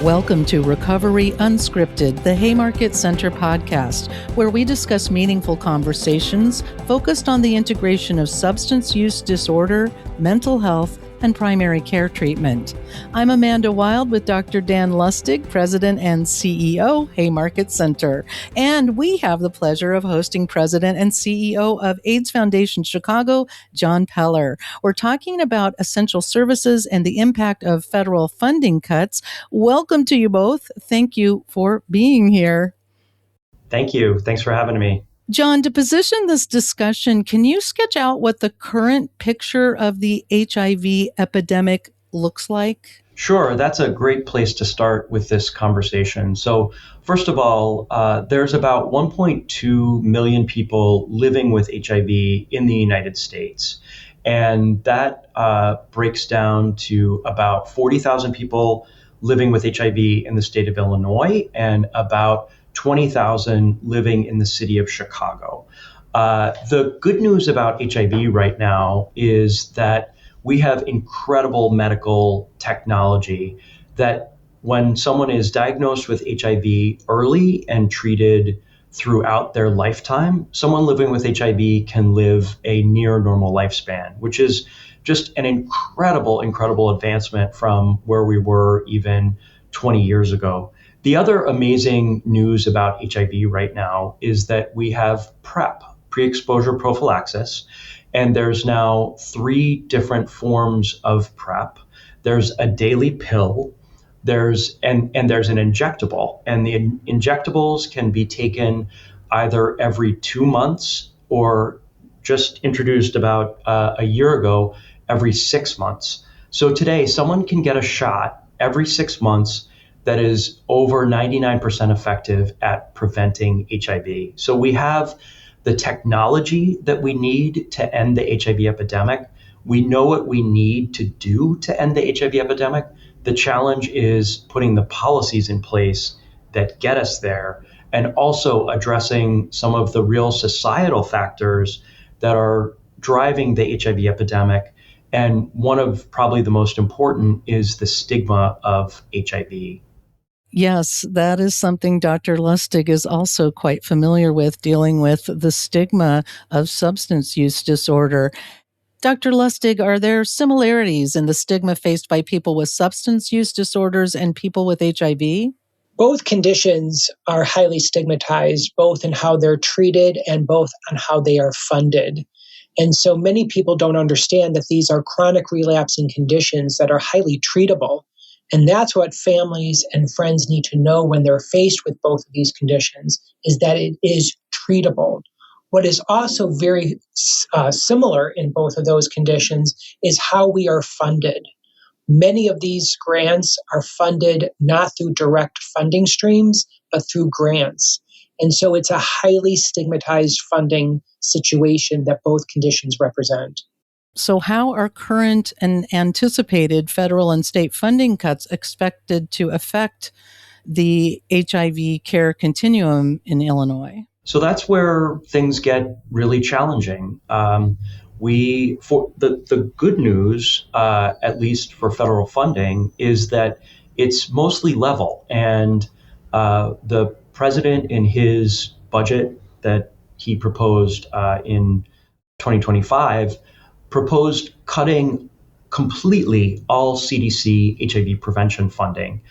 Welcome to Recovery Unscripted, the Haymarket Center podcast, where we discuss meaningful conversations focused on the integration of substance use disorder, mental health, and primary care treatment. I'm Amanda Wild with Dr. Dan Lustig, President and CEO, Haymarket Center. And we have the pleasure of hosting President and CEO of AIDS Foundation Chicago, John Peller. We're talking about essential services and the impact of federal funding cuts. Welcome to you both. Thank you for being here. Thank you. Thanks for having me. John, to position this discussion, can you sketch out what the current picture of the HIV epidemic looks like? Sure. That's a great place to start with this conversation. So, first of all, there's about 1.2 million people living with HIV in the United States. And that breaks down to about 40,000 people living with HIV in the state of Illinois and about 20,000 living in the city of Chicago. The good news about HIV right now is that we have incredible medical technology that when someone is diagnosed with HIV early and treated throughout their lifetime, someone living with HIV can live a near normal lifespan, which is just an incredible advancement from where we were even 20 years ago. The other amazing news about HIV right now is that we have PrEP, pre-exposure prophylaxis, and there's now 3 different forms of PrEP. There's a daily pill, there's an injectable, and the injectables can be taken either every 2 months or just introduced about a year ago, every 6 months. So today, someone can get a shot every 6 months that is over 99% effective at preventing HIV. So we have the technology that we need to end the HIV epidemic. We know what we need to do to end the HIV epidemic. The challenge is putting the policies in place that get us there and also addressing some of the real societal factors that are driving the HIV epidemic. And one of probably the most important is the stigma of HIV. Yes, that is something Dr. Lustig is also quite familiar with, dealing with the stigma of substance use disorder. Dr. Lustig, are there similarities in the stigma faced by people with substance use disorders and people with HIV? Both conditions are highly stigmatized, both in how they're treated and both on how they are funded. And so many people don't understand that these are chronic relapsing conditions that are highly treatable. And that's what families and friends need to know when they're faced with both of these conditions, is that it is treatable. What is also very similar in both of those conditions is how we are funded. Many of these grants are funded not through direct funding streams, but through grants. And so it's a highly stigmatized funding situation that both conditions represent. So how are current and anticipated federal and state funding cuts expected to affect the HIV care continuum in Illinois? So that's where things get really challenging. For the good news, at least for federal funding, is that it's mostly level. And the president, in his budget that he proposed in 2025, proposed cutting completely all CDC HIV prevention funding.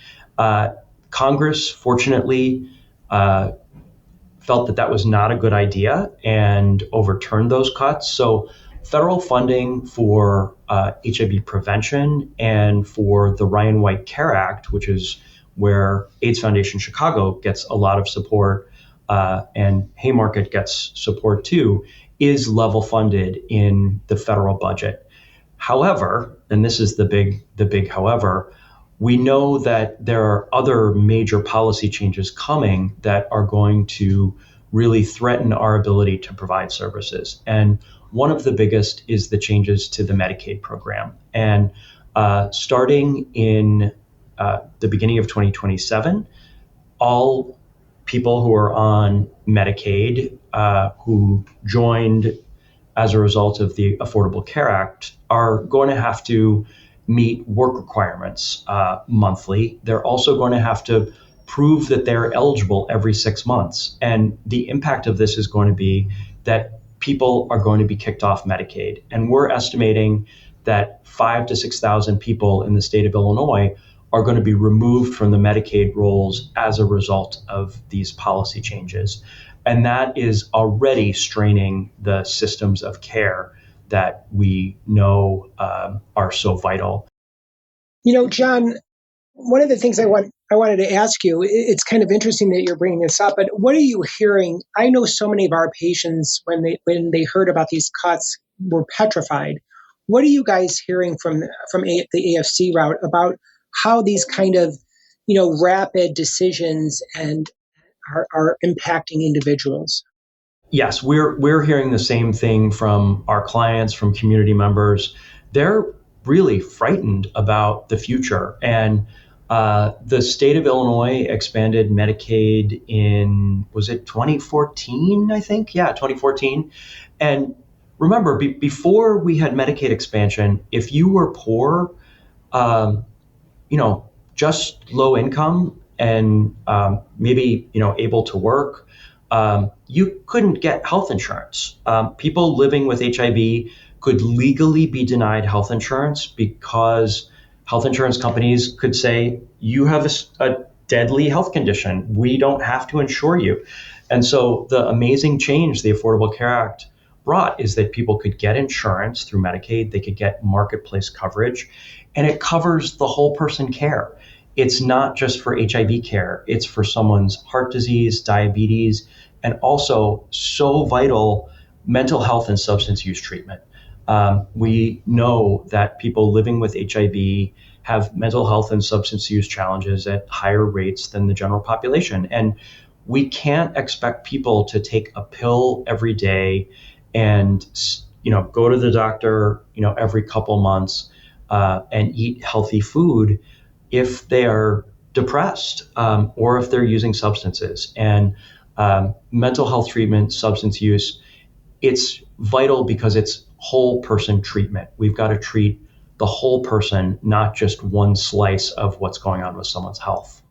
Congress, fortunately, felt that was not a good idea and overturned those cuts. So federal funding for HIV prevention and for the Ryan White Care Act, which is where AIDS Foundation Chicago gets a lot of support and Haymarket gets support too, is level funded in the federal budget. However, and this is the big however, we know that there are other major policy changes coming that are going to really threaten our ability to provide services. And one of the biggest is the changes to the Medicaid program. And starting in the beginning of 2027, all people who are on Medicaid who joined as a result of the Affordable Care Act are going to have to meet work requirements monthly. They're also going to have to prove that they're eligible every 6 months. And the impact of this is going to be that people are going to be kicked off Medicaid. And we're estimating that 5,000 to 6,000 people in the state of Illinois are going to be removed from the Medicaid rolls as a result of these policy changes. And that is already straining the systems of care that we know are so vital. John, one of the things I wanted to ask you, it's kind of interesting that you're bringing this up, but what are you hearing? I know so many of our patients, when they heard about these cuts, were petrified. What are you guys hearing from the AFC route about how these kind of, rapid decisions and are impacting individuals? Yes, we're hearing the same thing from our clients, from community members. They're really frightened about the future. And the state of Illinois expanded Medicaid in, was it 2014, I think? Yeah, 2014. And remember, before we had Medicaid expansion, if you were poor, um, just low income and maybe, able to work, you couldn't get health insurance. People living with HIV could legally be denied health insurance because health insurance companies could say, you have a deadly health condition. We don't have to insure you. And so the amazing change the Affordable Care Act brought is that people could get insurance through Medicaid, they could get marketplace coverage, and it covers the whole person care. It's not just for HIV care, it's for someone's heart disease, diabetes, and also so vital mental health and substance use treatment. We know that people living with HIV have mental health and substance use challenges at higher rates than the general population. And we can't expect people to take a pill every day and go to the doctor every couple months and eat healthy food if they are depressed or if they're using substances. And mental health treatment, substance use, it's vital because it's whole person treatment. We've got to treat the whole person, not just one slice of what's going on with someone's health.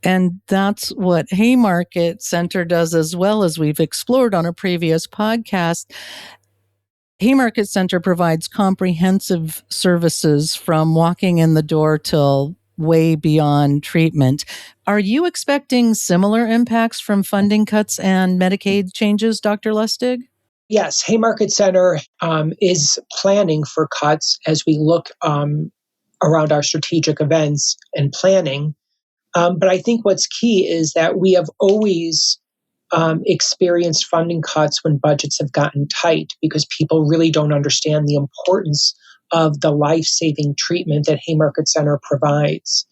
And that's what Haymarket Center does, as well, as we've explored on a previous podcast. Haymarket Center provides comprehensive services from walking in the door till way beyond treatment. Are you expecting similar impacts from funding cuts and Medicaid changes, Dr. Lustig? Yes, Haymarket Center is planning for cuts as we look around our strategic events and planning. But I think what's key is that we have always experienced funding cuts when budgets have gotten tight because people really don't understand the importance of the life-saving treatment that Haymarket Center provides.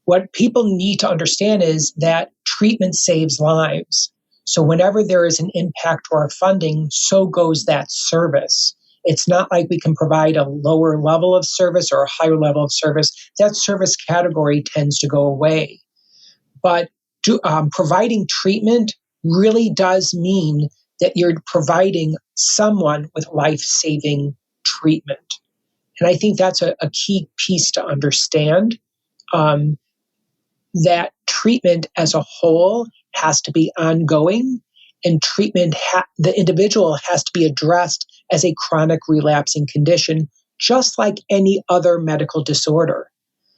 What people need to understand is that treatment saves lives. So whenever there is an impact to our funding, so goes that service. It's not like we can provide a lower level of service or a higher level of service. That service category tends to go away. But providing treatment really does mean that you're providing someone with life-saving treatment. And I think that's a key piece to understand, that treatment as a whole has to be ongoing, and treatment, the individual has to be addressed as a chronic relapsing condition, just like any other medical disorder.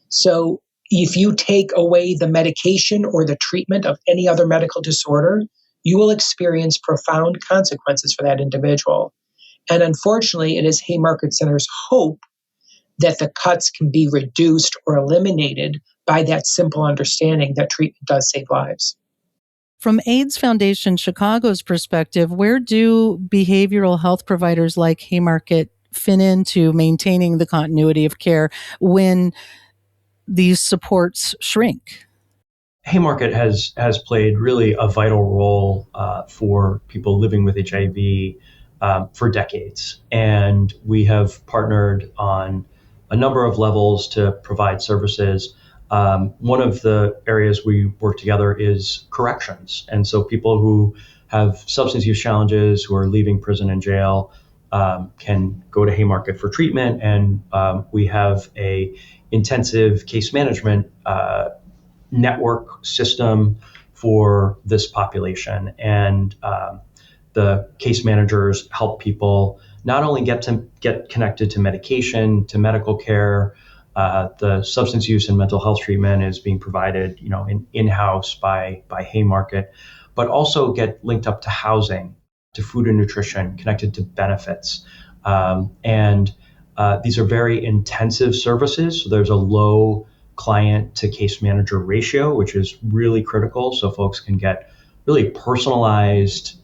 So if you take away the medication or the treatment of any other medical disorder, you will experience profound consequences for that individual. And unfortunately, it is Haymarket Center's hope that the cuts can be reduced or eliminated by that simple understanding that treatment does save lives. From AIDS Foundation Chicago's perspective, where do behavioral health providers like Haymarket fit into maintaining the continuity of care when these supports shrink? Haymarket has played really a vital role for people living with HIV for decades. And we have partnered on a number of levels to provide services. One of the areas we work together is corrections. And so people who have substance use challenges, who are leaving prison and jail, can go to Haymarket for treatment, and we have a intensive case management network system for this population. And the case managers help people not only get connected to medication, to medical care. The substance use and mental health treatment is being provided, in-house by Haymarket, but also get linked up to housing, to food and nutrition, connected to benefits. And these are very intensive services. So there's a low client to case manager ratio, which is really critical. So folks can get really personalized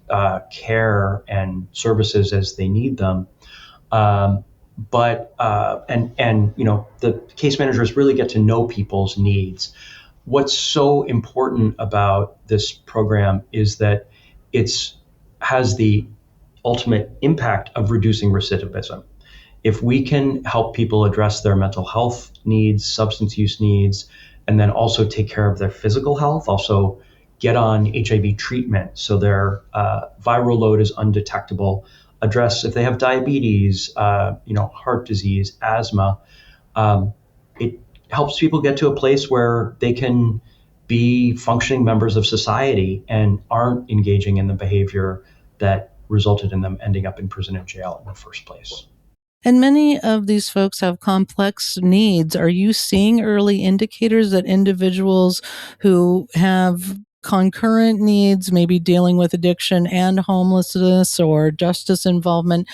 care and services as they need them. The case managers really get to know people's needs. What's so important about this program is that it's has the ultimate impact of reducing recidivism. If we can help people address their mental health needs, substance use needs, and then also take care of their physical health, also get on HIV treatment so their viral load is undetectable, address if they have diabetes, heart disease, asthma, it helps people get to a place where they can be functioning members of society and aren't engaging in the behavior that resulted in them ending up in prison and jail in the first place. And many of these folks have complex needs. Are you seeing early indicators that individuals who have concurrent needs, maybe dealing with addiction and homelessness or justice involvement,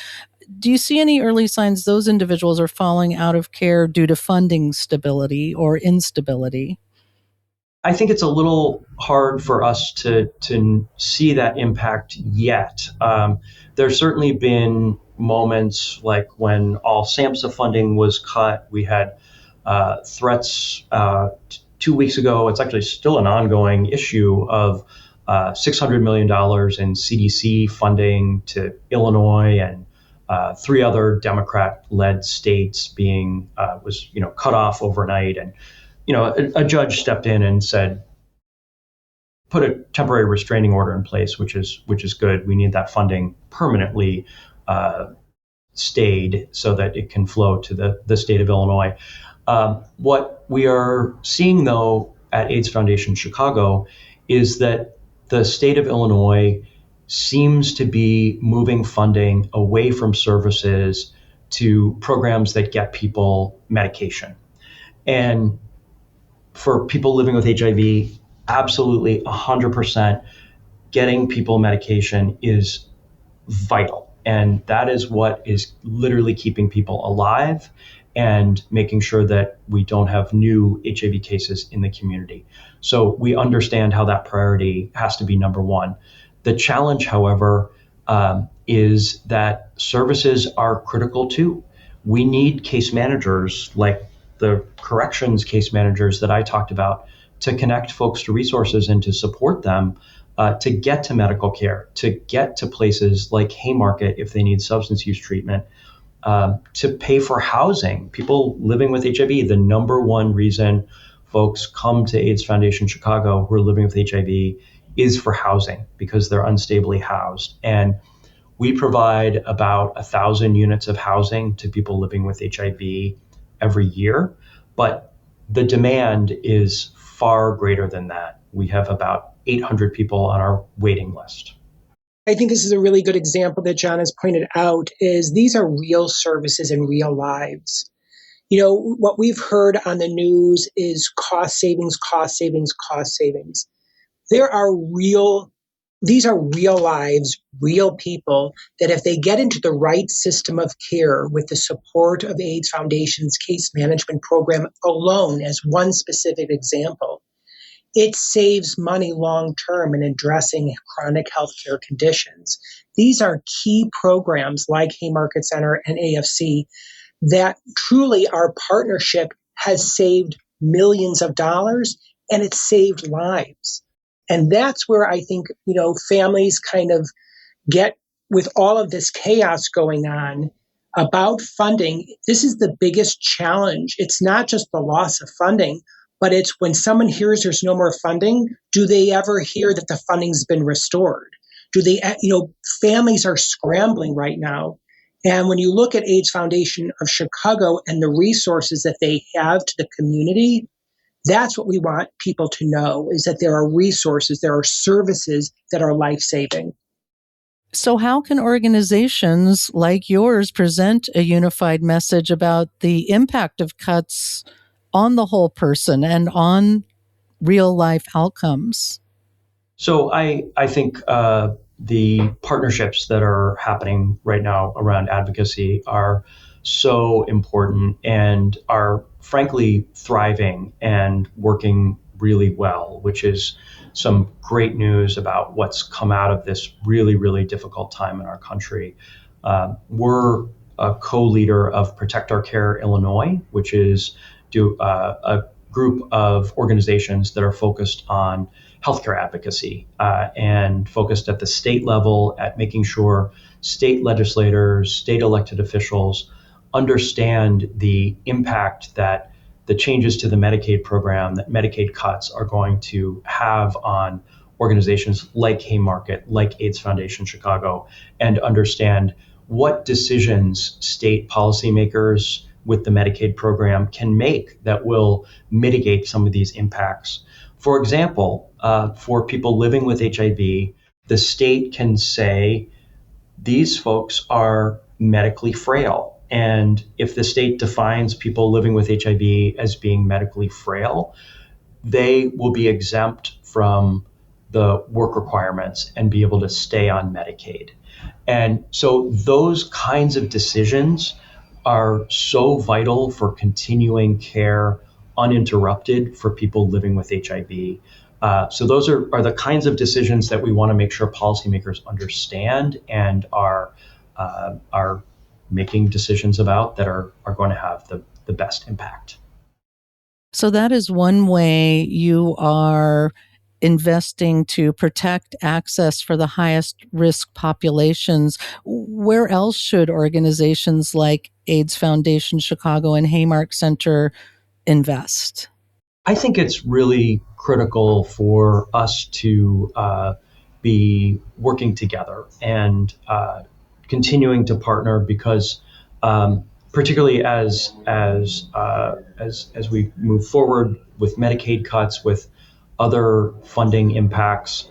do you see any early signs those individuals are falling out of care due to funding stability or instability? I think it's a little hard for us to see that impact yet. There's certainly been moments like when all SAMHSA funding was cut. We had threats 2 weeks ago. It's actually still an ongoing issue of $600 million in CDC funding to Illinois and three other Democrat-led states being cut off overnight. And a judge stepped in and said, put a temporary restraining order in place, which is good. We need that funding permanently stayed so that it can flow to the state of Illinois. What we are seeing, though, at AIDS Foundation Chicago is that the state of Illinois seems to be moving funding away from services to programs that get people medication. And for people living with HIV, absolutely 100% getting people medication is vital. And that is what is literally keeping people alive and making sure that we don't have new HIV cases in the community. So we understand how that priority has to be number one. The challenge, however, is that services are critical too. We need case managers like the corrections case managers that I talked about to connect folks to resources and to support them to get to medical care, to get to places like Haymarket if they need substance use treatment, to pay for housing. People living with HIV, the number one reason folks come to AIDS Foundation Chicago who are living with HIV is for housing because they're unstably housed. And we provide about 1,000 units of housing to people living with HIV every year, but the demand is far greater than that. We have about 800 people on our waiting list. I think this is a really good example that John has pointed out is these are real services in real lives. What we've heard on the news is cost savings, cost savings, cost savings. These are real lives, real people that if they get into the right system of care with the support of AIDS Foundation's case management program alone as one specific example, it saves money long term in addressing chronic healthcare conditions. These are key programs like Haymarket Center and AFC that truly our partnership has saved millions of dollars and it's saved lives. And that's where I think, families kind of get with all of this chaos going on about funding. This is the biggest challenge. It's not just the loss of funding, but it's when someone hears there's no more funding, do they ever hear that the funding's been restored? Families are scrambling right now. And when you look at AIDS Foundation of Chicago and the resources that they have to the community, that's what we want people to know, is that there are resources, there are services that are life-saving. So, how can organizations like yours present a unified message about the impact of cuts on the whole person and on real life outcomes? So I think the partnerships that are happening right now around advocacy are so important and are frankly thriving and working really well, which is some great news about what's come out of this really, really difficult time in our country. We're a co-leader of Protect Our Care Illinois, which is a group of organizations that are focused on healthcare advocacy and focused at the state level at making sure state legislators, state elected officials understand the impact that the changes to the Medicaid program, that Medicaid cuts are going to have on organizations like Haymarket, like AIDS Foundation Chicago, and understand what decisions state policymakers with the Medicaid program can make that will mitigate some of these impacts. For example, for people living with HIV, the state can say these folks are medically frail. And if the state defines people living with HIV as being medically frail, they will be exempt from the work requirements and be able to stay on Medicaid. And so those kinds of decisions are so vital for continuing care uninterrupted for people living with HIV. So those are the kinds of decisions that we want to make sure policymakers understand and are making decisions about that are going to have the best impact. So that is one way you are investing to protect access for the highest risk populations. Where else should organizations like AIDS Foundation Chicago and Haymarket Center invest? I think it's really critical for us to be working together and continuing to partner because, particularly as we move forward with Medicaid cuts, with other funding impacts,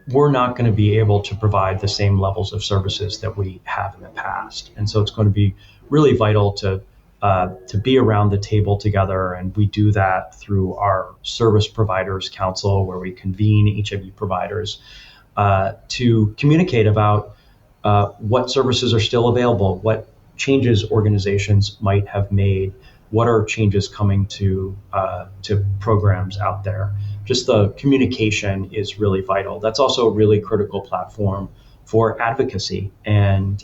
we're not going to be able to provide the same levels of services that we have in the past. And so it's going to be really vital to be around the table together. And we do that through our Service Providers Council, where we convene HIV providers to communicate about what services are still available, what changes organizations might have made, what are changes coming to programs out there. Just the communication is really vital. That's also a really critical platform for advocacy. And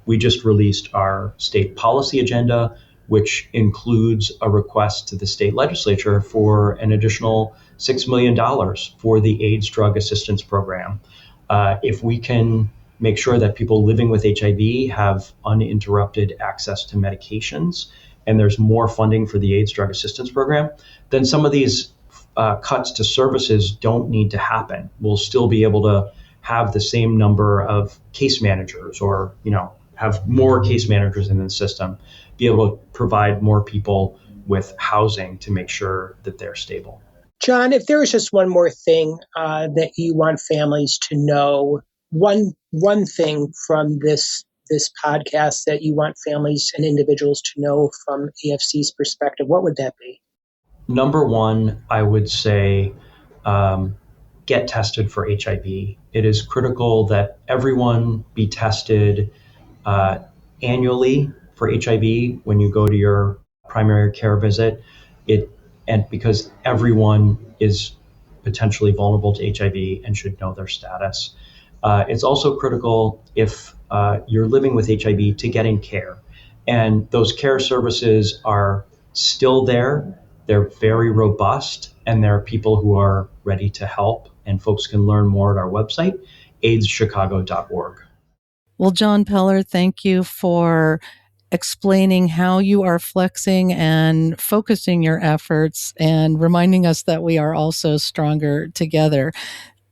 we just released our state policy agenda, which includes a request to the state legislature for an additional $6 million for the AIDS drug assistance program. If we can make sure that people living with HIV have uninterrupted access to medications and there's more funding for the AIDS drug assistance program, then some of these cuts to services don't need to happen. We'll still be able to have the same number of case managers or, have more case managers in the system, be able to provide more people with housing to make sure that they're stable. John, if there was just one more thing that you want families to know, one thing from this podcast that you want families and individuals to know from AFC's perspective, what would that be? Number one, I would say get tested for HIV. It is critical that everyone be tested annually for HIV when you go to your primary care visit. And because everyone is potentially vulnerable to HIV and should know their status. It's also critical if you're living with HIV to get in care. And those care services are still there. They're very robust, and there are people who are ready to help. And folks can learn more at our website, aidschicago.org. Well, John Peller, thank you for explaining how you are flexing and focusing your efforts and reminding us that we are also stronger together.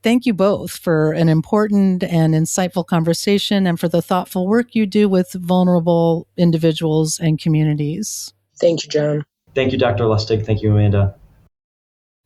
Thank you both for an important and insightful conversation and for the thoughtful work you do with vulnerable individuals and communities. Thank you, John. Thank you, Dr. Lustig. Thank you, Amanda.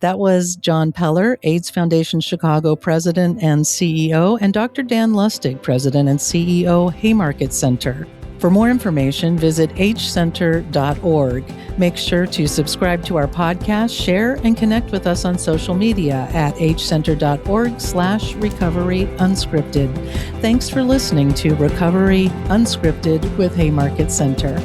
That was John Peller, AIDS Foundation Chicago President and CEO, and Dr. Dan Lustig, President and CEO, Haymarket Center. For more information, visit hcenter.org. Make sure to subscribe to our podcast, share, and connect with us on social media at hcenter.org/recovery unscripted. Thanks for listening to Recovery Unscripted with Haymarket Center.